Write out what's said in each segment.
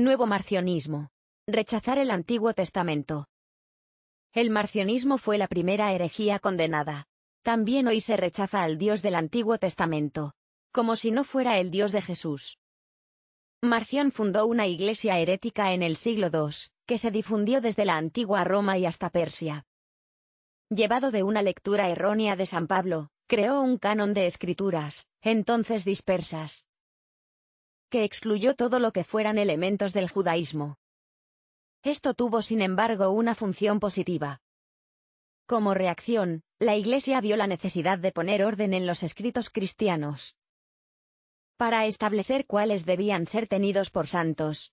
Nuevo marcionismo. Rechazar el Antiguo Testamento. El marcionismo fue la primera herejía condenada. También hoy se rechaza al Dios del Antiguo Testamento, como si no fuera el Dios de Jesús. Marción fundó una iglesia herética en el siglo II, que se difundió desde la antigua Roma y hasta Persia. Llevado de una lectura errónea de San Pablo, creó un canon de escrituras, entonces dispersas, que excluyó todo lo que fueran elementos del judaísmo. Esto tuvo sin embargo una función positiva. Como reacción, la Iglesia vio la necesidad de poner orden en los escritos cristianos, para establecer cuáles debían ser tenidos por santos,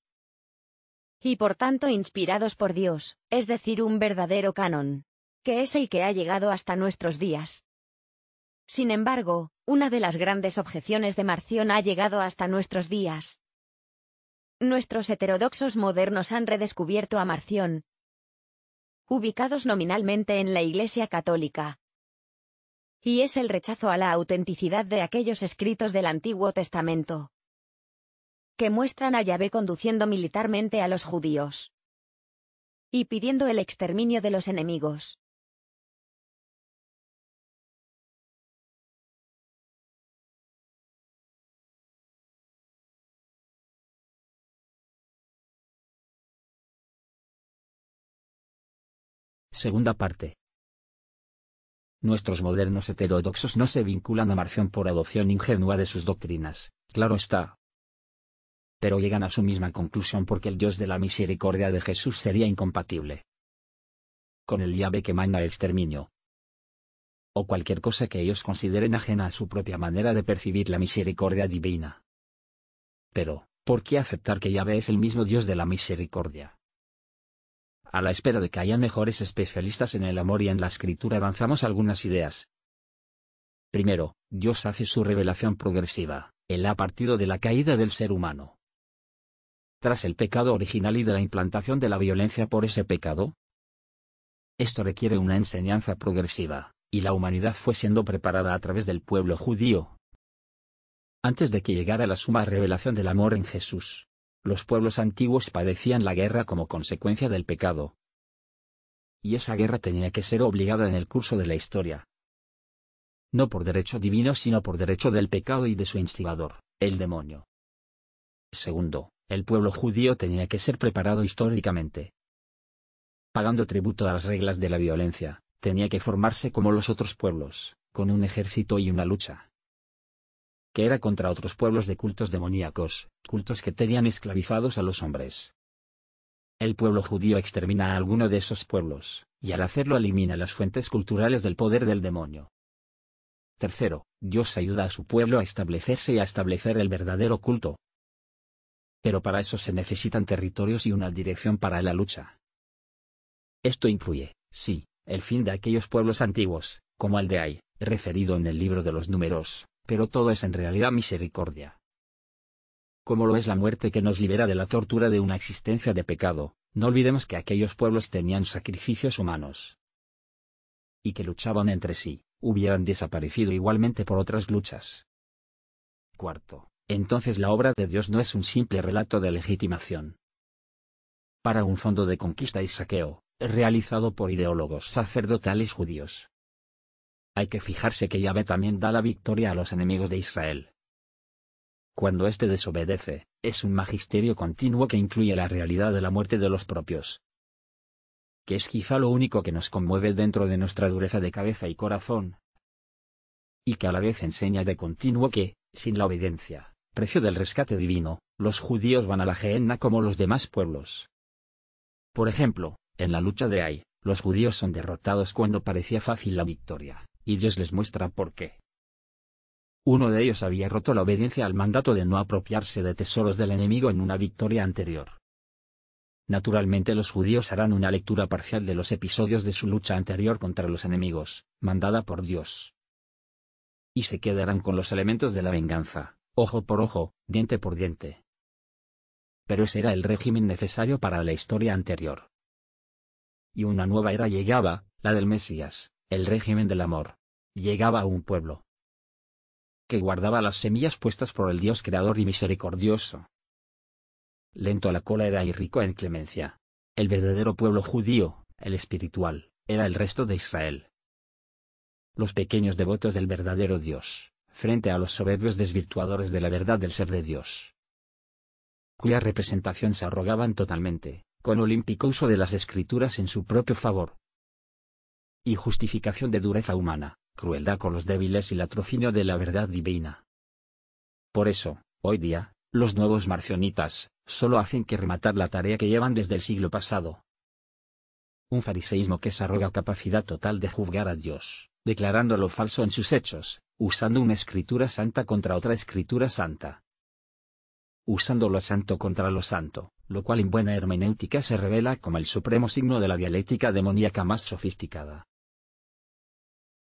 y por tanto inspirados por Dios, es decir, un verdadero canon, que es el que ha llegado hasta nuestros días. Sin embargo, una de las grandes objeciones de Marción ha llegado hasta nuestros días. Nuestros heterodoxos modernos han redescubierto a Marción, ubicados nominalmente en la Iglesia Católica, y es el rechazo a la autenticidad de aquellos escritos del Antiguo Testamento, que muestran a Yahvé conduciendo militarmente a los judíos y pidiendo el exterminio de los enemigos. Segunda parte. Nuestros modernos heterodoxos no se vinculan a Marción por adopción ingenua de sus doctrinas, claro está. Pero llegan a su misma conclusión porque el Dios de la misericordia de Jesús sería incompatible con el Yahvé que manda el exterminio, o cualquier cosa que ellos consideren ajena a su propia manera de percibir la misericordia divina. Pero, ¿por qué aceptar que Yahvé es el mismo Dios de la misericordia? A la espera de que haya mejores especialistas en el amor y en la escritura avanzamos algunas ideas. Primero, Dios hace su revelación progresiva, Él ha partido de la caída del ser humano. Tras el pecado original y de la implantación de la violencia por ese pecado, esto requiere una enseñanza progresiva, y la humanidad fue siendo preparada a través del pueblo judío. Antes de que llegara la suma revelación del amor en Jesús, los pueblos antiguos padecían la guerra como consecuencia del pecado. Y esa guerra tenía que ser obligada en el curso de la historia. No por derecho divino sino por derecho del pecado y de su instigador, el demonio. Segundo, el pueblo judío tenía que ser preparado históricamente. Pagando tributo a las reglas de la violencia, tenía que formarse como los otros pueblos, con un ejército y una lucha, que era contra otros pueblos de cultos demoníacos, cultos que tenían esclavizados a los hombres. El pueblo judío extermina a alguno de esos pueblos, y al hacerlo elimina las fuentes culturales del poder del demonio. Tercero, Dios ayuda a su pueblo a establecerse y a establecer el verdadero culto. Pero para eso se necesitan territorios y una dirección para la lucha. Esto incluye, sí, el fin de aquellos pueblos antiguos, como el de Ai, referido en el libro de los Números, pero todo es en realidad misericordia. Como lo es la muerte que nos libera de la tortura de una existencia de pecado, no olvidemos que aquellos pueblos tenían sacrificios humanos, y que luchaban entre sí, hubieran desaparecido igualmente por otras luchas. Cuarto, entonces la obra de Dios no es un simple relato de legitimación para un fondo de conquista y saqueo, realizado por ideólogos sacerdotales judíos. Hay que fijarse que Yahvé también da la victoria a los enemigos de Israel. Cuando éste desobedece, es un magisterio continuo que incluye la realidad de la muerte de los propios, que es quizá lo único que nos conmueve dentro de nuestra dureza de cabeza y corazón, y que a la vez enseña de continuo que, sin la obediencia, precio del rescate divino, los judíos van a la Gehenna como los demás pueblos. Por ejemplo, en la lucha de Ai, los judíos son derrotados cuando parecía fácil la victoria, y Dios les muestra por qué. Uno de ellos había roto la obediencia al mandato de no apropiarse de tesoros del enemigo en una victoria anterior. Naturalmente los judíos harán una lectura parcial de los episodios de su lucha anterior contra los enemigos, mandada por Dios, y se quedarán con los elementos de la venganza, ojo por ojo, diente por diente. Pero ese era el régimen necesario para la historia anterior. Y una nueva era llegaba, la del Mesías, el régimen del amor. Llegaba a un pueblo que guardaba las semillas puestas por el Dios creador y misericordioso. lento a la cólera y rico en clemencia. El verdadero pueblo judío, el espiritual, era el resto de Israel. Los pequeños devotos del verdadero Dios, frente a los soberbios desvirtuadores de la verdad del ser de Dios, cuya representación se arrogaban totalmente, con olímpico uso de las escrituras en su propio favor, y justificación de dureza humana, crueldad con los débiles y latrocinio de la verdad divina. Por eso, hoy día, los nuevos marcionitas, solo hacen que rematar la tarea que llevan desde el siglo pasado. Un fariseísmo que se arroga capacidad total de juzgar a Dios, declarando lo falso en sus hechos, usando una escritura santa contra otra escritura santa, usando lo santo contra lo santo, lo cual en buena hermenéutica se revela como el supremo signo de la dialéctica demoníaca más sofisticada.